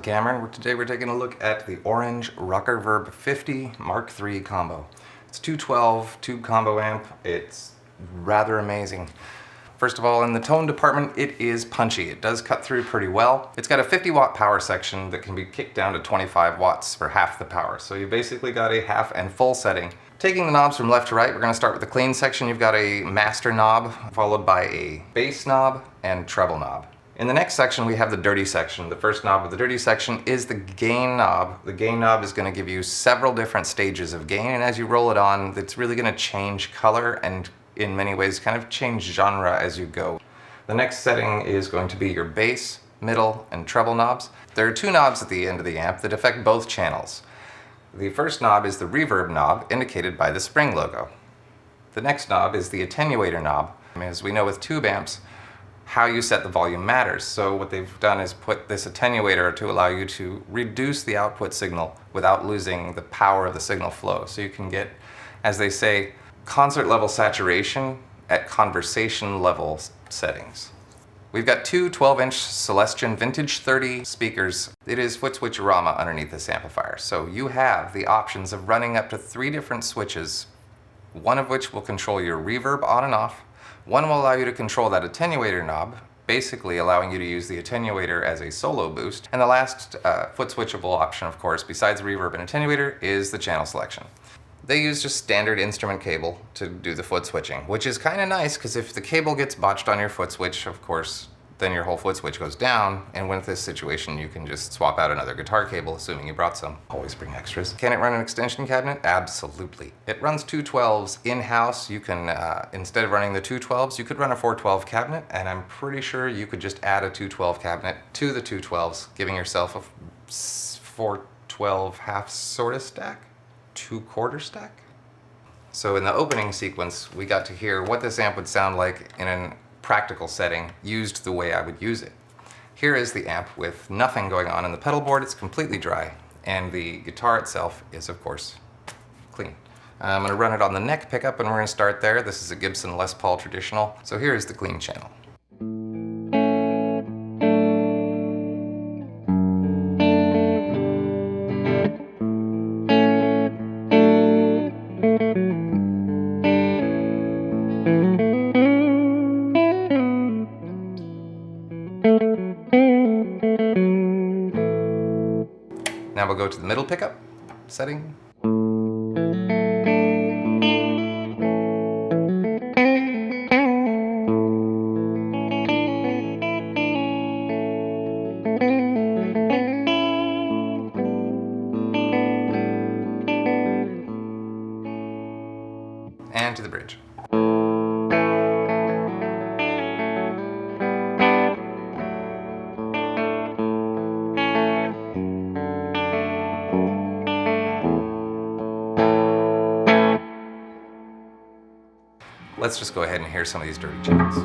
Cameron. Today we're taking a look at the orange Rockerverb 50 Mark III combo. It's 212 tube combo amp. It's rather amazing. First of all, in the tone department, it is punchy. It does cut through pretty well. It's got a 50-watt power section that can be kicked down to 25 watts for half the power. So you basically got a half and full setting. Taking the knobs from left to right, we're going to start with the clean section. You've got a master knob, followed by a bass knob and treble knob. In the next section, we have the dirty section. The first knob of the dirty section is the gain knob. The gain knob is going to give you several different stages of gain, and as you roll it on, it's really going to change color and in many ways kind of change genre as you go. The next setting is going to be your bass, middle, and treble knobs. There are two knobs at the end of the amp that affect both channels. The first knob is the reverb knob, indicated by the spring logo. The next knob is the attenuator knob. As we know with tube amps, how you set the volume matters. So what they've done is put this attenuator to allow you to reduce the output signal without losing the power of the signal flow. So you can get, as they say, concert level saturation at conversation level settings. We've got two 12-inch Celestion Vintage 30 speakers. It is foot switcherama underneath this amplifier. So you have the options of running up to 3 different switches, one of which will control your reverb on and off. One will allow you to control that attenuator knob, basically allowing you to use the attenuator as a solo boost. And the last foot switchable option, of course, besides reverb and attenuator, is the channel selection. They use just standard instrument cable to do the foot switching, which is kind of nice because if the cable gets botched on your foot switch, of course, then your whole foot switch goes down, and with this situation you can just swap out another guitar cable, assuming you brought some. Always bring extras. Can it run an extension cabinet? Absolutely. It runs 212s in-house. You can, instead of running the 212s, you could run a 412 cabinet, and I'm pretty sure you could just add a 212 cabinet to the 212s, giving yourself a 412 half sort of stack. 2/4 stack. So in the opening sequence, we got to hear what this amp would sound like in a practical setting, used the way I would use it. Here is the amp with nothing going on in the pedal board. It's completely dry, and the guitar itself is, of course, clean. I'm going to run it on the neck pickup, and we're going to start there. This is a Gibson Les Paul traditional. So here is the clean channel. Now we'll go to the middle pickup setting. And to the bridge. Let's just go ahead and hear some of these dirty channels.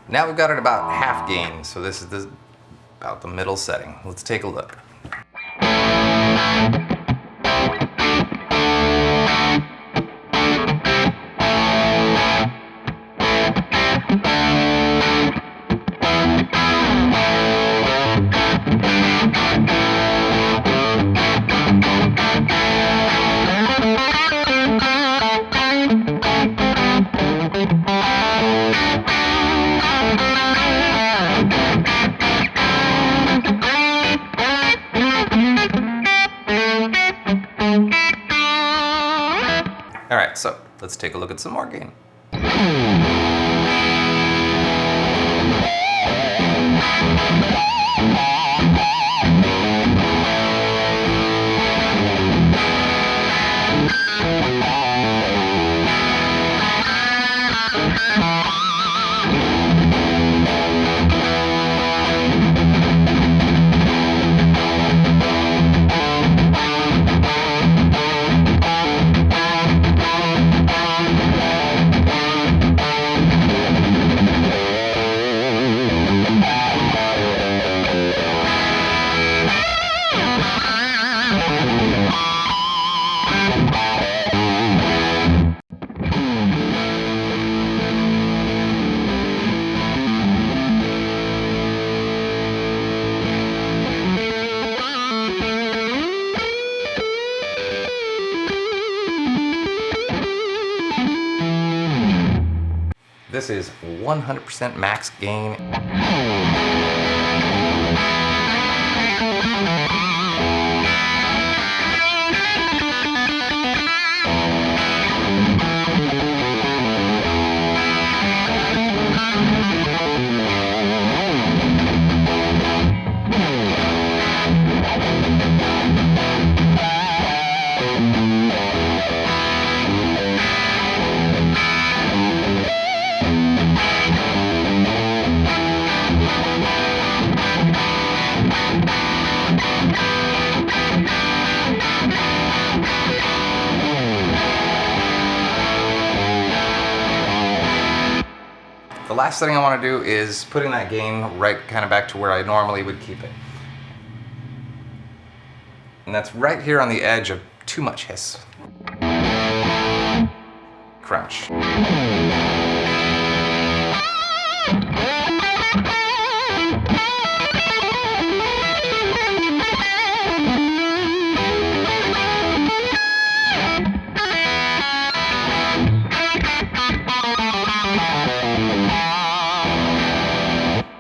Now we've got it about half gain, so this is about the middle setting. Let's take a look. All right, so let's take a look at some more gain. This is 100% max gain. The last thing I want to do is putting that gain right kind of back to where I normally would keep it. And that's right here on the edge of too much hiss. Crunch.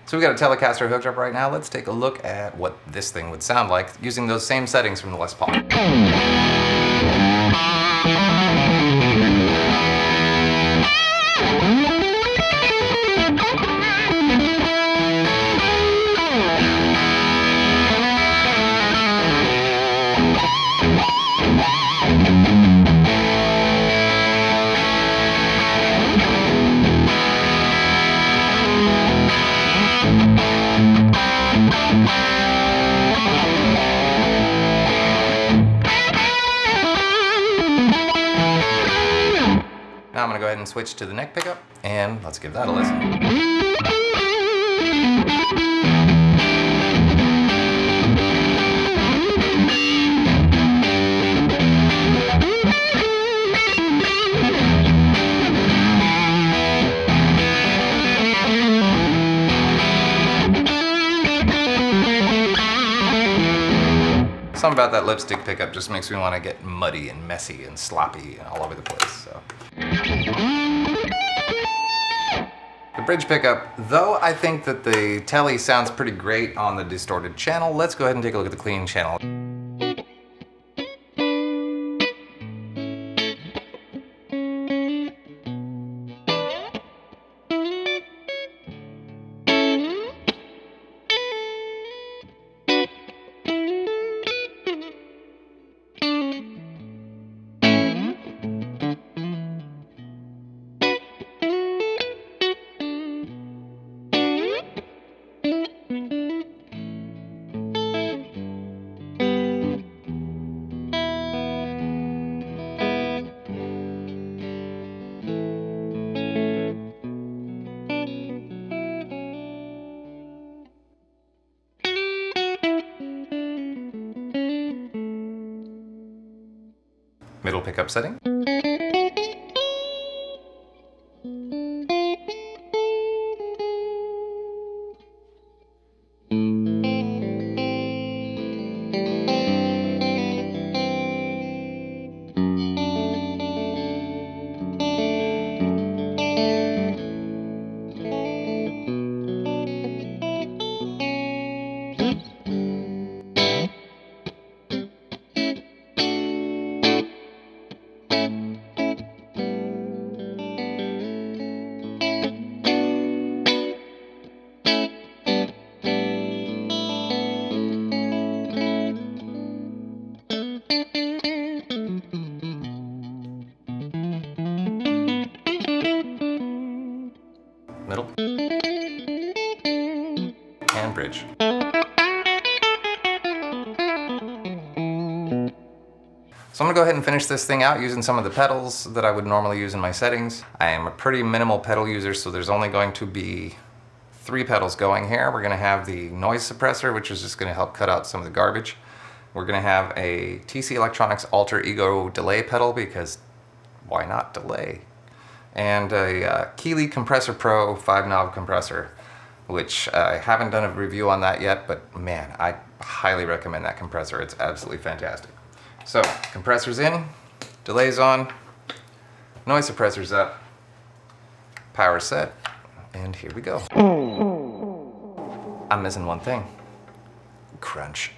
So we got a Telecaster hooked up right now. Let's take a look at what this thing would sound like using those same settings from the Les Paul. Now I'm going to go ahead and switch to the neck pickup, and let's give that a listen. Something about that lipstick pickup just makes me want to get muddy and messy and sloppy all over the place. So. The bridge pickup, though I think that the Tele sounds pretty great on the distorted channel, let's go ahead and take a look at the clean channel. Middle pickup setting. So I'm gonna go ahead and finish this thing out using some of the pedals that I would normally use in my settings. I am a pretty minimal pedal user, so there's only going to be 3 pedals going here. We're gonna have the noise suppressor, which is just gonna help cut out some of the garbage. We're gonna have a TC Electronics Alter Ego delay pedal, because why not delay? And a Keeley Compressor Pro 5-knob compressor, which I haven't done a review on that yet, but man, I highly recommend that compressor. It's absolutely fantastic. So, compressor's in, delay's on, noise suppressor's up, power set, and here we go. I'm missing one thing. Crunch.